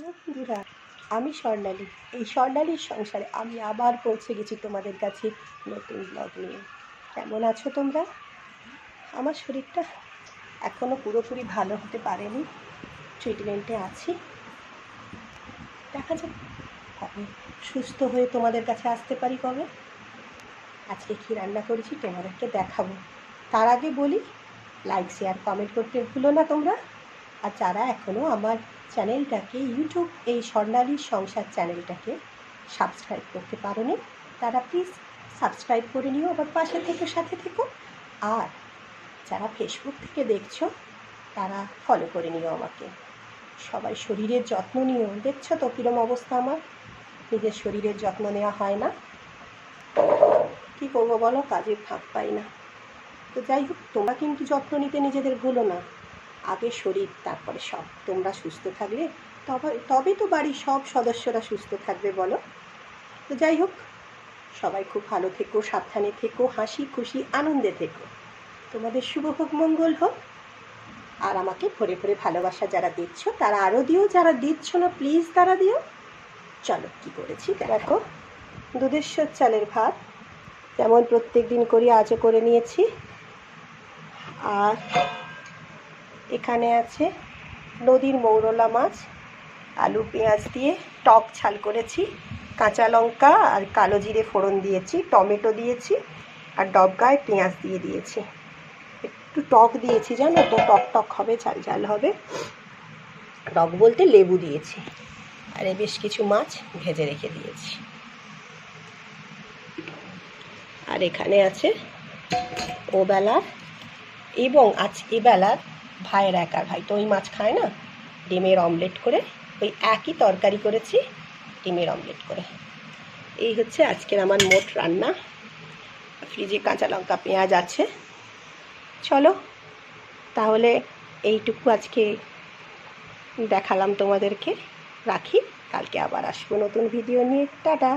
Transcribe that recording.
Hello বন্ধুরা, আমি স্বর্ণালী। এই স্বর্ণালীর সংসারে আমি আবার পৌঁছে গেছি তোমাদের কাছে নতুন ব্লগ নিয়ে। কেমন আছো তোমরা? আমার শরীরটা এখনও পুরোপুরি ভালো হতে পারেনি, ট্রিটমেন্টে আছি। দেখা যাক কবে সুস্থ হয়ে তোমাদের কাছে আসতে পারি। কবে আজকে কী রান্না করেছি তোমাদেরকে দেখাবো। তার আগে বলি, লাইক শেয়ার কমেন্ট করতে ভুলো না তোমরা। আর যারা এখনও আমার চ্যানেলটাকে ইউটিউব এই স্বর্ণালীর সংসার চ্যানেলটাকে সাবস্ক্রাইব করতে পারোনি, তারা প্লিজ সাবস্ক্রাইব করে নিও, আবার পাশে থেকে সাথে থেকো। আর যারা ফেসবুক থেকে দেখছো তারা ফলো করে নিও আমাকে। সবাই শরীরের যত্ন নিও। দেখছো তো কীরম অবস্থা আমার, নিজের শরীরের যত্ন নেওয়া হয় না। কী করবো বলো, কাজের ফাঁক পাই না। তো যাই হোক, তোমরা কিন্তু যত্ন নিতে নিজেদের ভুলো না। আগে শরীর, তারপরে সব। তোমরা সুস্থ থাকলে তবে তো বাড়ির সব সদস্যরা সুস্থ থাকবে বলো। তো যাই হোক, সবাই খুব ভালো থেকো, সাবধানে থেকো, হাসি খুশি আনন্দে থেকো। তোমাদের শুভ হোক, মঙ্গল হোক। আর আমাকে ভরে ভরে ভালোবাসা যারা দিচ্ছ তারা আরও দিও, যারা দিচ্ছ না প্লিজ তারা দিও। চলো কী করেছি দেখো। দুধেশ্বর চালের ভাত যেমন প্রত্যেক দিন করি আজও করে নিয়েছি। আর এখানে আছে নদীর মৌরলা মাছ, আলু পেঁয়াজ দিয়ে টক ঝাল করেছি, কাঁচা লঙ্কা আর কালো জিরে ফোড়ন দিয়েছি, টমেটো দিয়েছি, আর ডবগায় পেঁয়াজ দিয়ে দিয়েছি। একটু টক দিয়েছি, জানো তো, টক টক হবে, ঝাল ঝাল হবে। টক বলতে লেবু দিয়েছি। আর বেশ কিছু মাছ ভেজে রেখে দিয়েছি। আর এখানে আছে ওবেলার এবং আজ এবেলার ভাইয়ের একার ভাই তো ওই মাছ খায় না, ডিমের অমলেট করে, ওই একই তরকারি করেছি ডিমের অমলেট করে। এই হচ্ছে আজকের আমার মোট রান্না। ফ্রিজে কাঁচা লঙ্কা পেঁয়াজ আছে। চলো তাহলে এইটুকু আজকে দেখালাম তোমাদেরকে। রাখি, কালকে আবার আসবো নতুন ভিডিও নিয়ে। টাটা।